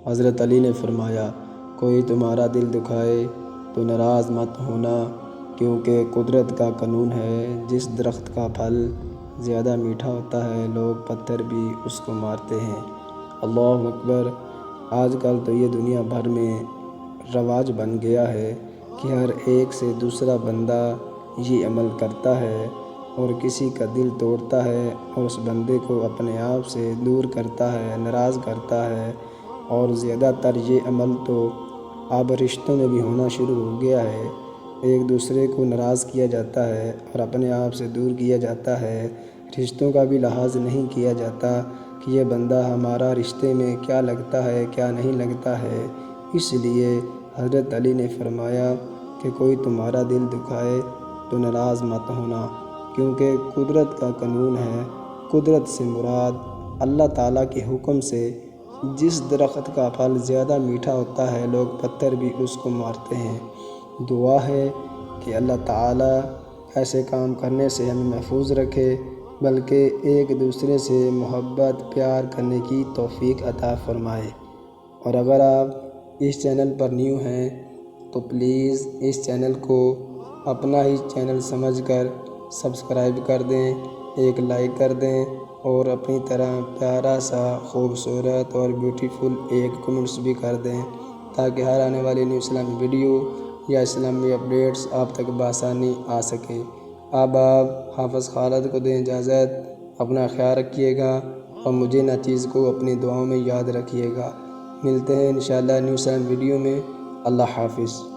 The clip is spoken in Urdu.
حضرت علی نے فرمایا، کوئی تمہارا دل دکھائے تو ناراض مت ہونا، کیونکہ قدرت کا قانون ہے، جس درخت کا پھل زیادہ میٹھا ہوتا ہے لوگ پتھر بھی اس کو مارتے ہیں۔ اللہ اکبر۔ آج کل تو یہ دنیا بھر میں رواج بن گیا ہے کہ ہر ایک سے دوسرا بندہ یہ عمل کرتا ہے اور کسی کا دل توڑتا ہے اور اس بندے کو اپنے آپ سے دور کرتا ہے، ناراض کرتا ہے، اور زیادہ تر یہ عمل تو اب رشتوں میں بھی ہونا شروع ہو گیا ہے۔ ایک دوسرے کو ناراض کیا جاتا ہے اور اپنے آپ سے دور کیا جاتا ہے، رشتوں کا بھی لحاظ نہیں کیا جاتا کہ یہ بندہ ہمارا رشتے میں کیا لگتا ہے کیا نہیں لگتا ہے۔ اس لیے حضرت علی نے فرمایا کہ کوئی تمہارا دل دکھائے تو ناراض مت ہونا، کیونکہ قدرت کا قانون ہے۔ قدرت سے مراد اللہ تعالیٰ کے حکم سے جس درخت کا پھل زیادہ میٹھا ہوتا ہے لوگ پتھر بھی اس کو مارتے ہیں۔ دعا ہے کہ اللہ تعالیٰ ایسے کام کرنے سے ہمیں محفوظ رکھے، بلکہ ایک دوسرے سے محبت پیار کرنے کی توفیق عطا فرمائے۔ اور اگر آپ اس چینل پر نیو ہیں تو پلیز اس چینل کو اپنا ہی چینل سمجھ کر سبسکرائب کر دیں، ایک لائک کر دیں اور اپنی طرح پیارا سا خوبصورت اور بیوٹیفل ایک کمنٹس بھی کر دیں، تاکہ ہر آنے والی نیو اسلامی ویڈیو یا اسلامی اپڈیٹس آپ تک بآسانی آ سکے۔ اب آپ حافظ خالد کو دیں اجازت، اپنا خیال رکھیے گا اور مجھے ناچیز کو اپنی دعاؤں میں یاد رکھیے گا۔ ملتے ہیں انشاءاللہ نیو اسلامی ویڈیو میں۔ اللہ حافظ۔